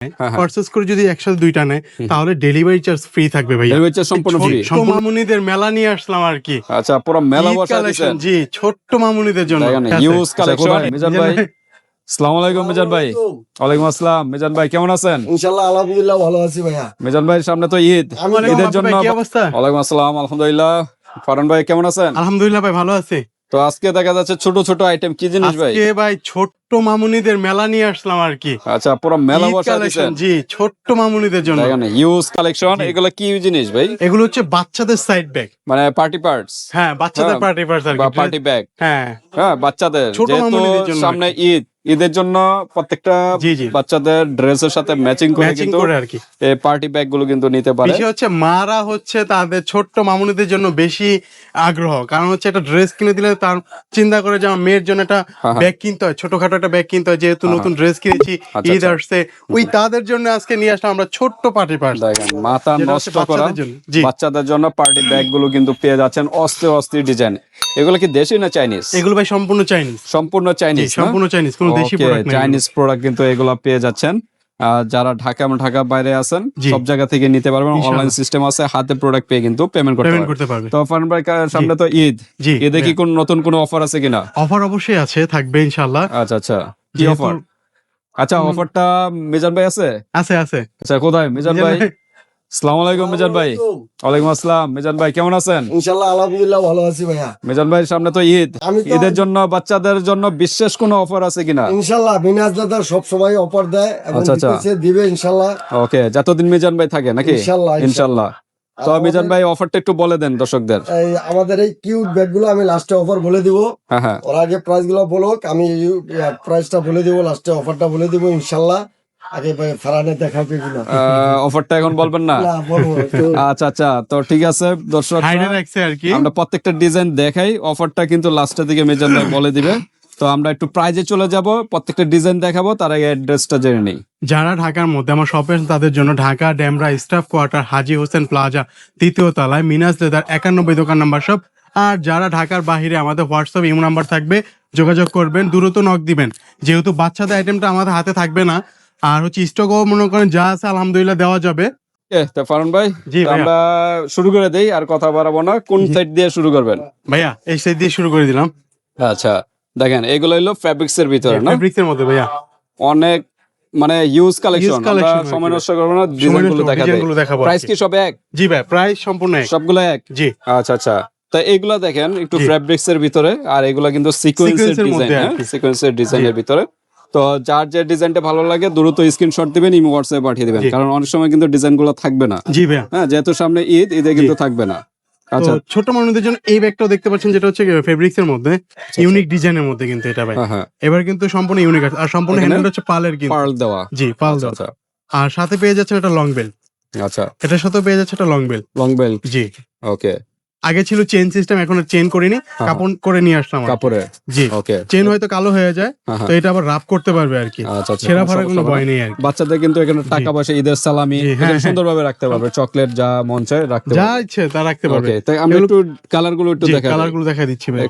হ্যাঁ, হ্যাঁ। পারচেজ করে যদি একসাথে দুইটা নেয় তাহলে ডেলিভারি চার্জ ফ্রি থাকবে ভাইয়া। ডেলিভারি চার্জ সম্পূর্ণ ফ্রি। ছোট্ট মামুনিদের মেলা নিয়ে আসলাম আর কি। আচ্ছা, পুরো মেলা ঈদ বসা কালেকশন, দিয়েছেন। জি ছোট্ট মামুনিদের জন্য দেখেন আছে। Huge collection. কোথায়? মিজান ভাই, আসসালামু আলাইকুম। মিজান ভাই, ওয়ালাইকুম আসসালাম। মিজান ভাই কেমন আছেন? ইনশাআল্লাহ আলহামদুলিল্লাহ ভালো আছি ভাইয়া। মিজান ভাই সামনে তো ঈদ, ওয়ালাইকুম ঈদের আসসালাম জন্য। ভাই, কি অবস্থা? ওয়ালাইকুম আসসালাম, আলহামদুলিল্লাহ। ফারহান ভাই কেমন আছেন? আলহামদুলিল্লাহ ভাই, ভালো আছে। তো আজকে দেখা যাচ্ছে ছোট ছোট আইটেম, কি জিনিস ভাই? আজকে ভাই ছোট্ট মামুনিদের মেলা নিয়ে আসলাম আর কি। আচ্ছা, পুরো মেলা ঈদ বসা কালেকশন, দিয়েছেন। জি ছোট্ট মামুনিদের জন্য। দেখেন হিউজ কালেকশন। এগুলো কি জিনিস ভাই? এগুলো হচ্ছে বাচ্চাদের সাইড ব্যাগ, মানে পার্টি পার্টস হ্যাঁ বাচ্চাদের হ্যাঁ, পার্টি পার্স আর বা কি। Party bag. হ্যাঁ হ্যাঁ, বাচ্চাদের ছোট যেহেতু মামুনিদের জন্য সামনে ঈদ, ঈদের জন্য প্রত্যেকটা জি, জি। বাচ্চাদের ড্রেসের সাথে ম্যাচিং করে ম্যাচিং কিন্তু করে আর কি। এই পার্টি ব্যাগ গুলো কিন্তু নিতে পারে। বিষয় হচ্ছে মারা হচ্ছে তাদের ছোট্ট মামুনিদের জন্য বেশি আগ্রহ, কারণ হচ্ছে একটা ড্রেস কিনে দিলে তার চিন্তা করে যে আমার মেয়ের জন্য একটা হ্যাঁ, হ্যাঁ। ব্যাগ কিনতে হয়, ছোটখাটো একটা ব্যাগ কিনতে হয়, যেহেতু হ্যাঁ, নতুন ড্রেস কিনেছি, আচ্ছা, ঈদ আচ্ছা। আসছে, ওই তাদের জন্য আজকে নিয়ে আসলাম আমরা ছোট্ট পার্টি পার্স। দেখেন মাথা যেটা হচ্ছে নষ্ট করা বাচ্চাদের জন্য। জি। বাচ্চাদের জন্য পার্টি ব্যাগ গুলো কিন্তু পেয়ে যাচ্ছেন অস্থির অস্থির ডিজাইন। এগুলো কি দেশি না চাইনিজ? এগুলো ভাই সম্পূর্ণ চাইনিজ। সম্পূর্ণ চাইনিজ। সম্পূর্ণ চাইনিজ, কোনো দেশি প্রোডাক্ট নাই। চাইনিজ প্রোডাক্ট কিন্তু এগুলো পেয়ে যাচ্ছেন। যারা ঢাকা বাইরে আছেন জি। সব জায়গা থেকে নিতে পারবেন। ইনশাআল্লাহ। অনলাইন সিস্টেম আছে, হাতে প্রোডাক্ট পেয়ে কিন্তু পেমেন্ট করতে পারবেন। পারবে। তো ফারহান ভাই সামনে তো ঈদ, জি, ঈদে কি কোন নতুন কোনো অফার আছে কিনা? অফার অবশ্যই আছে, থাকবে ইনশাআল্লাহ। আচ্ছা আচ্ছা, কি যেহেতু- অফার? আচ্ছা, অফারটা মিজান ভাই আছে? আছে আছে। আচ্ছা, কোথায় মিজান ভাই? আসসালামু আলাইকুম মিজান ভাই। ওয়ালাইকুম আসসালাম। মিজান ভাই কেমন আছেন? ইনশাআল্লাহ আলহামদুলিল্লাহ ভালো আছি ভাইয়া। মিজান ভাই সামনে তো ঈদ, আমি তো- ঈদের জন্য বাচ্চাদের জন্য বিশেষ কোনো অফার আছে কিনা? ইনশাআল্লাহ বিনাজ দাদা সব সময় অফার দেয় এবং আচ্ছা, আচ্ছা। দিতেছে, দিবে ইনশাআল্লাহ। ওকে, যতদিন মিজান ভাই থাকে নাকি? ইনশাআল্লাহ, ইনশাআল্লাহ। তো আর মিজান আমাদের- ভাই অফারটা একটু বলে দেন দর্শকদের। এই আমাদের এই কিউট ব্যাগগুলো আমি লাস্টে অফার বলে দিব। হ্যাঁ হ্যাঁ, ওর আগে প্রাইস গুলো বলুক, আমি প্রাইসটা বলে দিব, লাস্টে অফারটা বলে দিব ইনশাআল্লাহ। আগে ফারানে দেখাবে কিনা অফারটা এখন বলবেন না? না বলবো একটু। আচ্ছা আচ্ছা, তো ঠিক আছে দর্শক, হাইডে রাখছে আর কি। আমরা প্রত্যেকটা ডিজাইন দেখাই, অফারটা কিন্তু লাস্টের দিকে মিজান ভাই বলে দিবে। তো আমরা একটু প্রাইজে চলে যাব, প্রত্যেকটা ডিজাইন দেখাবো, তার আগে অ্যাড্রেসটা জেনে নেই। যারা ঢাকার মধ্যে আমার শপে আছে তাদের জন্য ঢাকা ডেমরা স্টাফ কোয়ার্টার হাজী হোসেন প্লাজা 3য় তলায় মিনাজ লেদার 91 দোকান নাম্বার সব। আর যারা ঢাকার বাইরে আমাদের হোয়াটসঅ্যাপ ইমো নাম্বার থাকবে, যোগাযোগ করবেন, দ্রুত নক দিবেন, যেহেতু বাচ্চাদের আইটেমটা আমাদের হাতে থাকবে না। আর হচ্ছে স্টকও মনে করেন যা আছে আলহামদুলিল্লাহ দেওয়া যাবে। তো ফারহান ভাই, জি তো ভাইয়া। আমরা শুরু করে দেই, আর কথা বাড়াবো না। কোন সাইড দিয়ে শুরু করবেন? ভাইয়া এই সাইড দিয়ে শুরু করে দিলাম। আচ্ছা, দেখেন এগুলো হলো ফ্যাব্রিক্স এর ভিতরে না, ফেব্রিক্স এর মধ্যে ভাইয়া। অনেক মানে ইউজ কালেকশন। আমরা collection সময় আর কি। নষ্ট করবো না, ডিজাইন গুলো দেখা ডিজাইন গুলো যায়। দেখাবো। প্রাইস কি সব এক? জি ভাই, প্রাইস সম্পূর্ণ এক। সবগুলো এক? জি। আচ্ছা আচ্ছা, তা এইগুলা দেখেন একটু জি। ফ্যাব্রিক্স এর ভিতরে, আর এগুলা কিন্তু সিকোয়েন্সের Sequence এর ডিজাইন, মধ্যে আর হ্যাঁ কি। সিকোয়েন্সের ডিজাইনের ভিতরে। তো যার যে ডিজাইনটা ভালো লাগে দ্রুত স্ক্রিনশট দিবেন, ইমো হোয়াটসঅ্যাপে পাঠিয়ে দিবেন, জি। কারণ অনেক সময় কিন্তু ডিজাইন গুলো থাকবে না। জি ভাইয়া। হ্যাঁ, যেহেতু সামনে ঈদ, ঈদে কিন্তু থাকবে না। আচ্ছা, তো ছোট মানুষদের জন্য এই ব্যাগটাও দেখতে পাচ্ছেন, যেটা হচ্ছে ফেব্রিক্স এর মধ্যে ইউনিক ডিজাইনের মধ্যে কিন্তু এটা ভাই। হ্যাঁ হ্যাঁ, এবার কিন্তু সম্পূর্ণ ইউনিক আছে, আর সম্পূর্ণ এখানে হ্যান্ডেল হচ্ছে পালের কিন্তু। পার্ল দেওয়া। জি, পাল আচ্ছা দেওয়া। আচ্ছা আর সাথে পেয়ে যাচ্ছেন একটা লং বেল, আচ্ছা, এটার সাথে পেয়ে যাচ্ছে একটা লং বেল। Long belt. জি, ওকে, আগে ছিল চেন সিস্টেম, এখন চেন করিনি, হ্যাঁ। কাপড় করে নিয়ে আসলাম আর কি। কাপড়ে। জি, ওকে, চেন হয়তো কালো হয়ে যায়, হ্যাঁ তো হ্যাঁ, এটা আবার রাব করতে পারবে আর কি। আচ্ছা আচ্ছা, ছেঁড়া কোনো ফাড়ার কোনো সমস্যা ভয় হবে না। নেই আর কি। বাচ্চাদের কিন্তু এখানে টাকা পয়সা, ঈদের সালামি জি, হ্যাঁ, এখানে হ্যাঁ। সুন্দরভাবে রাখতে পারবে, চকলেট যা মন চায় রাখতে যা পারবে। ইচ্ছে তা রাখতে পারবে। ওকে, তাই আমরা এগুলো- একটু কালার গুলো একটু জি, দেখাই। কালার গুলো দেখা দিচ্ছি ভাই।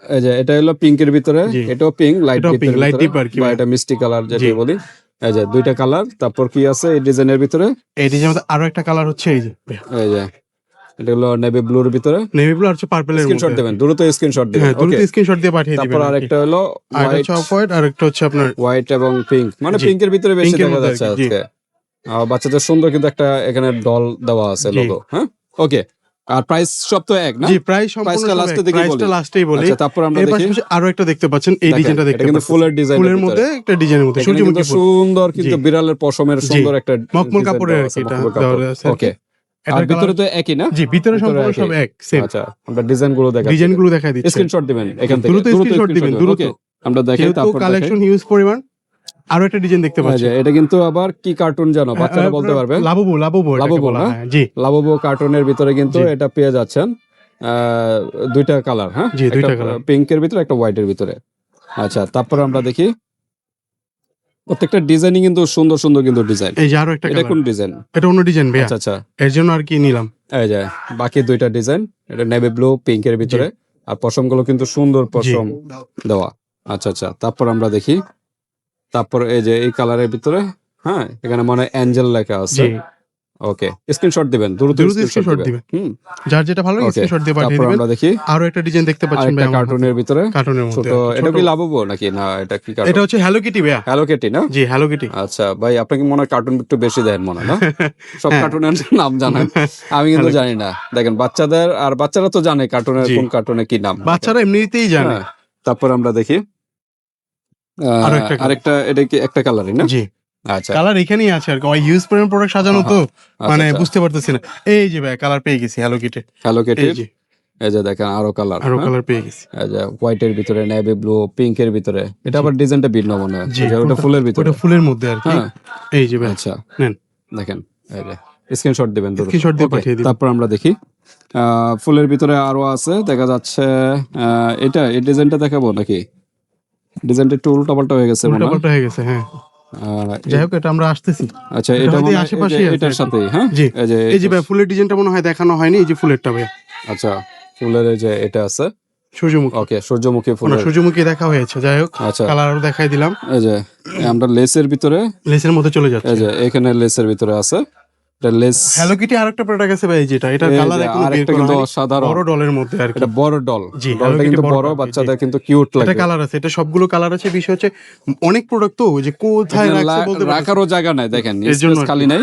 এই যে এটা হলো পিঙ্কের ভিতরে, জি। এটাও পিঙ্ক, লাইট এটাও pink, light deep আর কি বা ভাই। এটা মিষ্টি কালার যেটা জি। বলি। এই যে দুইটা কালার, তারপর কি আছে এই ডিজাইনের ভিতরে? এই ডিজাইনের মধ্যে আরো একটা কালার হচ্ছে এই যে এই যে এটা হলো নেভি ব্লুর ভিতরে। নেভি ব্লু আর হচ্ছে পার্পলের স্ক্রিনশট মধ্যে। দিবেন, দ্রুত স্ক্রিনশট দিবেন। হ্যাঁ, দ্রুত ওকে, স্ক্রিনশট দিয়ে পাঠিয়ে দিবেন। তারপর আর কি। আরেকটা হলো আর এটা হোয়াইট, হচ্ছে অফ হোয়াইট, আর একটা হচ্ছে আপনার হোয়াইট এবং পিঙ্ক, মানে জি। পিঙ্কের ভিতরে বেশি পিঙ্কের দেখা মধ্যে যাচ্ছে আর কি, জি। আজকে। বাচ্চাদের সুন্দর কিন্তু একটা এখানে ডল দেওয়া আছে, জি। লোগো। হ্যাঁ, ওকে, আর প্রাইস সব তো এক না? জি, প্রাইস সম্পূর্ণ প্রাইসটা সব লাস্টের এক। দিকে বলি। প্রাইসটা লাস্টেই বলি। আচ্ছা, তারপর আমরা এর দেখি। পাশাপাশি আরো একটা দেখতে পাচ্ছেন, এই দেখেন, ডিজাইনটা এটা দেখতে কিন্তু পাচ্ছেন। ফুলের ডিজাইন, ফুলের মধ্যে একটা ডিজাইনের মধ্যে এখানে কিন্তু সূর্যমুখী ফুল। সুন্দর কিন্তু জি। বিড়ালের পশমের জি। সুন্দর একটা মখমল ডিজাইন কাপড়ের দেওয়া আর আছে, কি এটা মখমল দেওয়া কাপড়। আছে আর কি। ওকে, আর এটার ভিতরে কালার- তো একই না? জি, ভিতরে সম্পূর্ণ একই। সব এক সেম। আচ্ছা, আমরা ডিজাইন গুলো দেখাচ্ছি। ডিজাইন গুলো দেখাই দিচ্ছি। স্ক্রিনশট দিবেন এখান থেকে, দ্রুত স্ক্রিনশট দিবেন, দ্রুত। ওকে, আমরা দেখাই, যেহেতু তারপর দেখাই। কালেকশন হিউজ পরিমাণ। আরো একটা ডিজাইন দেখতে এই পাচ্ছেন। যে এটা কিন্তু আবার কি কার্টুন জানো, বাচ্চারা বলতে পারবে। লাবুবু, লাবুবু এটাকে লাবুবু বলা না? হয়। জি, লাবুবু কার্টুনের ভিতরে কিন্তু জি। এটা পেয়ে যাচ্ছেন দুইটা কালার। হ্যাঁ, জি, দুইটা colour। পিঙ্কের ভিতরে, একটা হোয়াইটের ভিতরে। আচ্ছা, তারপর আমরা দেখি প্রত্যেকটা ডিজাইনিং কিন্তু সুন্দর সুন্দর কিন্তু ডিজাইন। এই যে আরো একটা এটা কালার। কোন ডিজাইন? এটা অন্য ডিজাইন ভাইয়া, আচ্ছা আচ্ছা, এর জন্য আর কি নিলাম। এই যে বাকি দুইটা ডিজাইন, এটা নেভি ব্লু পিঙ্কের ভিতরে, আর পশমগুলো কিন্তু সুন্দর পশম দেওয়া। আচ্ছা আচ্ছা, তারপর আমরা দেখি, তারপর এই যে এই কালারের ভিতরে হ্যাঁ, এখানে মনে হয় অ্যাঞ্জেল লেখা আছে। জি ওকে, স্ক্রিনশট দিবেন, দ্রুত দ্রুত স্ক্রিনশট স্ক্রিনশট দিবেন। দিবেন, যার যেটা ভালো লাগে ওকে, স্ক্রিনশট দিয়ে পাঠিয়ে তারপর দিবেন। আমরা দেখি আরো একটা ডিজাইন দেখতে পাচ্ছেন ভাই আরেকটা আমার হাতে। কার্টুনের ভিতরে কার্টুনের ছোট, মধ্যে আর কি, এটা ছোট। কি লাভবো নাকি না, এটা কি এটা কার্টুন? হচ্ছে হ্যালো কিটি ভাইয়া। হ্যালো কিটি না? জি হ্যালো কিটি। আচ্ছা ভাই, আপনাকে মনে হয় কার্টুন একটু বেশি দেন মনে হয় না? সব হ্যাঁ। কার্টুনের নাম জানেন, আমি কিন্তু জানি না। দেখেন বাচ্চাদের, আর বাচ্চারা তো জানে কার্টুনের জি। কোন কার্টুনে কি নাম। বাচ্চারা এমনিতেই জানে। হ্যাঁ, তারপর আমরা দেখি আরো একটা colour। আরেকটা, এটা কি একটা কালারই না? জি আচ্ছা কালার এখানেই আছে আর কি, ওই ইউজ পরিমাণ প্রোডাক্ট সাজানো তো মানে আচ্ছা। বুঝতে পারতেছি না। এই যে ভাই কালার পেয়ে গেছি হ্যালো কিটে। হ্যালো এই কিটির, যে এই যে দেখেন আরো কালার, আরো কালার পেয়ে গেছি। এই যে হোয়াইটের ভিতরে, নেভি ব্লু, পিঙ্কের ভিতরে, এটা আবার ডিজাইনটা ভিন্ন মনে হয়, জি এই যে ওটা ফুলের ভিতরে। ওটা ফুলের মধ্যে আর কি। হ্যাঁ এই যে ভাই আচ্ছা, নেন দেখেন এই যে স্ক্রিনশট দিবেন দ্রুত। স্ক্রিনশট দিয়ে Okay, পাঠিয়ে দিন। তারপর আমরা দেখি ফুলের ভিতরে আরো আছে, দেখা যাচ্ছে এটা, এই ডিজাইনটা দেখাবো নাকি? ডিজাইনটা একটু উল্টাপাল্টা হয়ে গেছে মনে হয়। উল্টাপাল্টা হয়ে গেছে হ্যাঁ। আহ, যাই হোক এটা আমরা আসতেছি। আচ্ছা, এটা এটা হয়তো মনে হয় আশেপাশেই আছে এটার আর কি। সাথেই, হ্যাঁ জি এই যে এই যে ভাই ফুলের ডিজাইনটা মনে হয় দেখানো হয়নি, এই যে ফুলেরটা ভাই আচ্ছা, ফুলের এই যে এটা আছে। সূর্যমুখী। ওকে, সূর্যমুখী না ফুলের। সূর্যমুখী দেখা হয়েছে, যাই হোক আচ্ছা, কালার আরো দেখাই দিলাম। এই যে আমরা লেসের ভিতরে, লেসের মধ্যে চলে যাচ্ছে। এই যে এখানে লেসের ভিতরে আছে, এটা লেস। হ্যালো কিটি আরেকটা প্রোডাক্ট আছে ভাই, যেটা এটার এই যে কালার এখনো বের আরেকটা করা কিন্তু হয়নি। অসাধারণ, বড় ডলের মধ্যে আর কি। এটা বড় ডল, জি, ডলটা Hello কিন্তু Kitty বড়, বড়, জি, বাচ্চাদের কিন্তু কিউট এটা লাগে। কালার আছে, এটা সবগুলো কালার আছে। বিষয় হচ্ছে অনেক প্রোডাক্ট তো ওই যে কোথায় এখানে রাখছে বলতে পারছি রাখারও জায়গা নাই, দেখেন এর জন্য স্পেস আর খালি কি। নাই,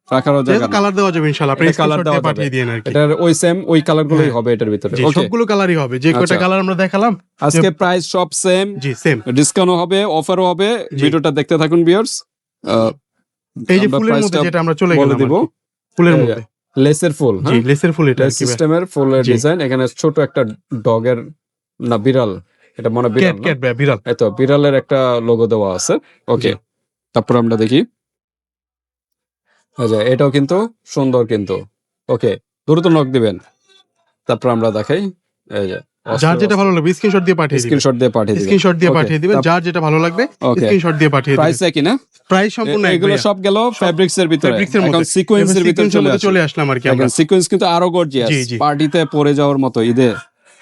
রাখারও জায়গা নাই। কালার দেওয়া যাবে ইনশাআল্লাহ, আপনি এটা কালার স্ক্রিনশট দেওয়া দিয়ে পাঠিয়ে যাবে, দিন আর কি। এটার ওই সেম ওই কালার গুলোই হ্যাঁ। হবে এটার ভিতরে। জি ওকে, সবগুলো কালারই হবে, যে কয়টা আচ্ছা। কালার আমরা দেখালাম। আজকে প্রাইস সব সেম, জি সেম। ডিসকাউন্ট হবে, অফারও হবে, ভিডিওটা দেখতে থাকুন ভিউয়ার্স। এই যে ফুলের মধ্যে যেটা আমরা চলে বলে গেলাম দিব, আর কি, ফুলের মধ্যে। লেসের ফুল, জি লেসের ফুল এটা আর কি ভাই। সিস্টেমের ফুলের জি। ডিজাইন। এখানে ছোট একটা ডগের, না বিড়াল, এটা মনে হয় বিড়াল ক্যাট না? ক্যাট ভাই বিড়াল। এই তো বিড়ালের একটা লোগো দেওয়া আছে। ওকে, জি। তারপর আমরা দেখি, আচ্ছা এটাও কিন্তু সুন্দর কিন্তু। ওকে, দ্রুত নক দিবেন। তারপর আমরা দেখাই, এই যে যার যেটা ভালো লাগবে স্ক্রিনশট দিয়ে পাঠিয়ে দিবেন। স্ক্রিনশট দিয়ে পাঠিয়ে দিবেন। স্ক্রিনশট দিয়ে Okay, পাঠিয়ে দিবেন, যার যেটা ভালো লাগবে Okay. স্ক্রিনশট দিয়ে পাঠিয়ে দিবেন। প্রাইস একই না? প্রাইস সম্পূর্ণ এক এগুলো ভাইয়া। সব গেল ফেব্রিক্স এর ভিতরে, ফেব্রিক্সের এখন মধ্যে সিকোয়েন্সের ভিতরে চলে আসলাম আর কি আমরা। দেখেন সিকোয়েন্স কিন্তু আরো গর্জিয়াস, জি, জি। পার্টিতে পরে যাওয়ার মতো, ঈদে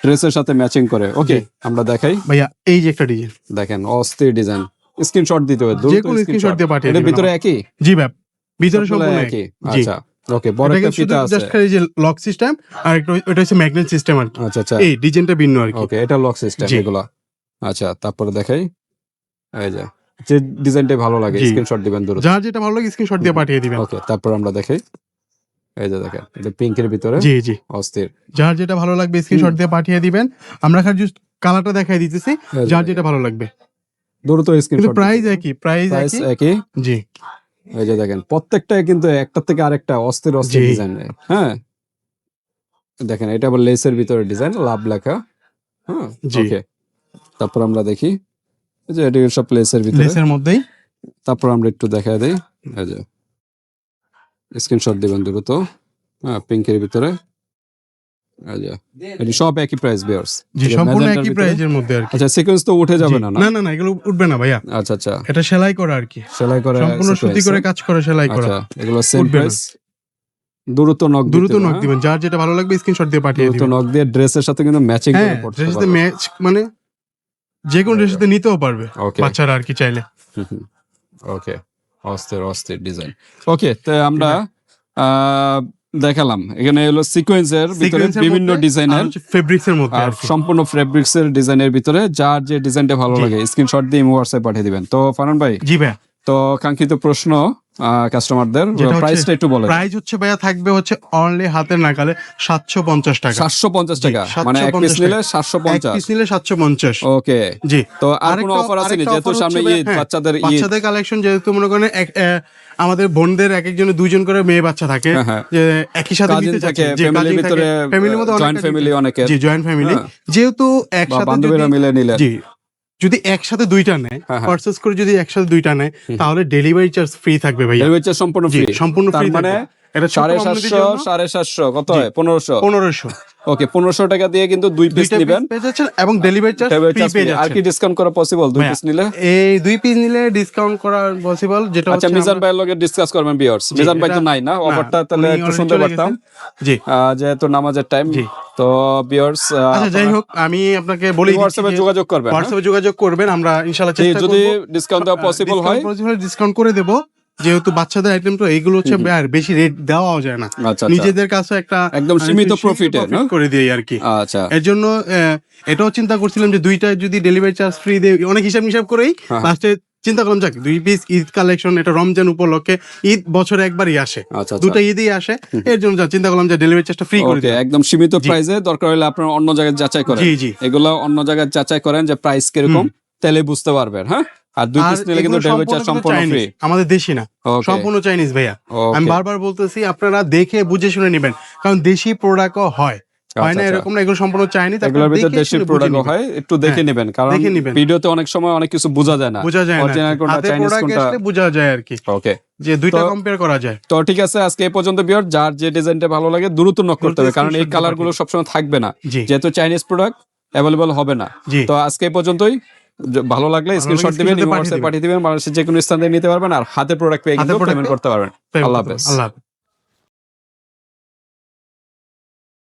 ড্রেসের সাথে ম্যাচিং করে। ওকে, আমরা দেখাই, ভাইয়া এই যে একটা ডিজাইন, দেখেন অস্থির ডিজাইন। স্ক্রিনশট দিতে হবে, যে কোনো স্ক্রিনশট দিয়ে পাঠিয়ে এর দিবেন ভিতরে আমার। একই, জি ভাই ভিতরে সবগুলো সম্পূর্ণ একই। জি। আচ্ছা ওকে, বড় এটাকে একটা ফিতা শুধু আছে। জাস্ট খালি যে লক সিস্টেম, আর একটা ওটা হচ্ছে ম্যাগনেট সিস্টেম আর কি। আচ্ছা আচ্ছা, এই ডিজাইনটা ভিন্ন আর কি। ওকে, এটা লক সিস্টেম জি। এগুলা। আচ্ছা, তারপরে দেখাই, এই যে ডিজাইনটা ভালো লাগে জি। স্ক্রিনশট দিবেন দ্রুত। যার যেটা ভালো লাগে স্ক্রিনশট দিয়ে পাঠিয়ে দিবেন। ওকে, তারপর আমরা দেখাই, এই যে দেখেন এটা পিঙ্কের ভিতরে, জি জি, অস্থির। যার যেটা ভালো লাগবে স্ক্রিনশট দিয়ে পাঠিয়ে দিবেন। আমরা খালি জাস্ট কালারটা দেখাই দিতেছি, এই যে যার দেখেন, যেটা ভালো লাগবে। দ্রুত কিন্তু স্ক্রিনশট। প্রাইস একই, প্রাইস প্রাইস একই। একই। জি এই যে দেখেন প্রত্যেকটাই কিন্তু একটা থেকে আরেকটা অস্থির অস্থির জি। ডিজাইন। হ্যাঁ, দেখেন এটা আবার লেসের ভিতরে ডিজাইন, লাভ লেখা। হ্যাঁ, জি। ওকে, তারপর আমরা দেখি, এই যে এটা সব লেসের ভিতরে। লেসের মধ্যেই। তারপর আমরা একটু দেখা দেই, এই যে স্ক্রিনশট দিবেন দ্রুত। হ্যাঁ, পিঙ্কের ভিতরে, এই যে এটা সব একই প্রাইস ভিউয়ার্স। জি সম্পূর্ণ একই প্রাইজের মধ্যে আর কি। আচ্ছা, সিকোয়েন্স তো উঠে যাবে না? না না না, এগুলো উঠবে না ভাইয়া। আচ্ছা আচ্ছা, এটা সেলাই করা আর কি, সেলাই করে সম্পূর্ণ সুতি করে কাজ করে সেলাই করা। আচ্ছা, এগুলো সেম উঠবে না। প্রাইস। দ্রুত নক দ্রুত নক দিবেন, যার যেটা ভালো লাগবে স্ক্রিনশট দিয়ে পাঠিয়ে দ্রুত দিবেন। নক দিয়ে ড্রেসের সাথে কিন্তু ম্যাচিং করে হ্যাঁ পড়তে ড্রেসের পারবে। ম্যাচ মানে যে কোনো ড্রেসের সাথে নিতেও পারবে ওকে বাচ্চারা আর কি চাইলে। ওকে, অস্থির অস্থির ডিজাইন। ওকে, তো আমরা দেখালাম এখানে হলো সিকোয়েন্সের ভিতরে বিভিন্ন ডিজাইনের, ফেব্রিক্স এর মধ্যে আর আর কি। সম্পূর্ণ ফেব্রিক্স এর ডিজাইনের ভিতরে, যার যে ডিজাইনটা ভালো জি। লাগে স্ক্রিনশট দিয়ে হোয়াটসঅ্যাপে পাঠিয়ে দিবেন। তো ফারহান ভাই, জি ভাইয়া, তো কাঙ্ক্ষিত প্রশ্ন কাস্টমারদের, যেটা হচ্ছে- প্রাইসটা একটু বলেন। প্রাইস হচ্ছে ভাইয়া থাকবে হচ্ছে অনলি হাতের নাগালে 750 টাকা। 750 টাকা, জি, মানে এক পিস 750 নিলে এক 750। পিস নিলে 750। ওকে, জি, তো আর আরেকটা- কোনো অফার আছে নি? আরেকটা যেহেতু offer সামনে হচ্ছে ঈদ, হ্যাঁ, বাচ্চাদের ঈদ। বাচ্চাদের কালেকশন, যেহেতু মনে করেন আমাদের বোনদের এক একজনের দুইজন করে মেয়ে বাচ্চা থাকে, হ্যাঁ, হ্যাঁ। যে একই সাথে কাজিন নিতে থাকে, চাচ্ছে। জি, ফ্যামিলির cousin ভিতরে, থাকে, ফ্যামিলির মধ্যে জয়েন্ট ফ্যামিলি অনেকের, জি জয়েন্ট ফ্যামিলি, হ্যাঁ। যেহেতু বা একসাথে বান্ধবীরা যদি- মিলে নিলে। জি যদি একসাথে দুইটা নেয়, হ্যাঁ, হ্যাঁ। পারচেজ করে যদি একসাথে দুইটা নেয়, তাহলে ডেলিভারি চার্জ ফ্রি থাকবে ভাইয়া। ডেলিভারি চার্জ সম্পূর্ণ জি, ফ্রি। সম্পূর্ণ তার ফ্রি মানে থাকবে। এটা ছোট 750 community-র জন্য 750 কত জি। হয়? 1500। 1500 ওকে, 1500 টাকা দিয়ে কিন্তু 2 পিস দুইটা নেবেন, পিস পেয়ে যাচ্ছেন এবং delivery charge delivery free charge পেয়ে আর যাচ্ছেন। কি ডিসকাউন্ট করা পসিবল 2 পিস নিলে? এই 2 পিস নিলে ডিসকাউন্ট করা পসিবল, যেটা আচ্ছা, হচ্ছে মিজান আমরা- ভাইয়ের লগে ডিসকাস করবেন ভিউয়ার্স। মিজান ভাই তো এটা- নাই না, অফারটা তাহলে উনি একটু already শুনতে চলে পারতাম, গেছেন। জি যেহেতু নামাজের টাইম। জি। তো ভিউয়ার্স, আচ্ছা যাই হোক, আমি আপনাকে বলি হোয়াটসঅ্যাপে যোগাযোগ করবেন। হোয়াটসঅ্যাপে যোগাযোগ করবেন, আমরা ইনশাআল্লাহ চেষ্টা যদি করব ডিসকাউন্ট দেওয়া পসিবল হয়, ডিসকাউন্ট করে দেব। যেহেতু বাচ্চাদের আইটেম তো এইগুলো হচ্ছে আর বেশি রেট দেওয়াও যায় না, আচ্ছা, নিজেদের কাছে একটা একদম সীমিত প্রফিটে profit করে দিই আর কি। আচ্ছা এর জন্য এটাও চিন্তা করছিলাম যে দুইটা যদি ডেলিভারি চার্জ ফ্রি দেয়, অনেক হিসাব করেই হ্যাঁ। লাস্টে চিন্তা করলাম যাক 2 পিস ঈদ কালেকশন, এটা রমজান উপলক্ষে, ঈদ বছরে একবারই আসে, আচ্ছা দুটো ঈদই আসে, এর জন্য চিন্তা করলাম যে ডেলিভারি চার্জটা ফ্রি করে ওকে, দিই। একদম সীমিত প্রাইসে, দরকার হলে আপনারা অন্য জায়গায় যাচাই করেন, জি জি। এগুলো অন্য জায়গায় যাচাই করেন যে প্রাইস কিরকম, তাহলে বুঝতে পারবেন। হ্যাঁ, আর 2 পিস নিলে কিন্তু এগুলো ডেলিভারি চার্জ সম্পূর্ণ Chinese, ফ্রি। আমাদের দেশি না, ওকে সম্পূর্ণ চাইনিজ ভাইয়া। ওকে। আমি বারবার বলতেছি আপনারা দেখে বুঝে শুনে নেবেন, কারণ দেশি প্রোডাক্টও হয় হয় না আচ্ছা, এরকম না, এগুলো সম্পূর্ণ চাইনিজ। এগুলোর ভিতরে দেশি প্রোডাক্ট হয়, একটু দেখে হ্যাঁ, নেবেন, কারণ দেখে নিবেন। ভিডিওতে অনেক সময় অনেক কিছু বোঝা যায় না, বোঝা যায় না, অরিজিনাল কোনটা হাতে চাইনিজ প্রোডাক্ট কোনটা। আসলে বোঝা যায় আর কি, ওকে, যে দুইটা তো- কম্পেয়ার করা যায়। তো ঠিক আছে, আজকে এই পর্যন্ত বিয়ার, যার যে ডিজাইনটা ভালো লাগে দ্রুত নক করতে হবে, দ্রুত কারণ এই screenshot কালার গুলো পাঠিয়ে সবসময় থাকবে না, জি যেহেতু চাইনিজ প্রোডাক্ট অ্যাভেলেবল হবে না। জি। তো আজকে এই পর্যন্তই, ভালো লাগলে স্ক্রিনশট দিবেন, screenshot হোয়াটসঅ্যাপ পাঠিয়ে দিবেন, বাংলাদেশের যে কোনো স্থান থেকে নিতে পারবেন, আর হাতে প্রোডাক্ট পেয়ে হাতে কিন্তু product পেমেন্ট পেয়ে করতে পারবেন। আল্লাহ হাফেজ। আল্লাহ হাফেজ।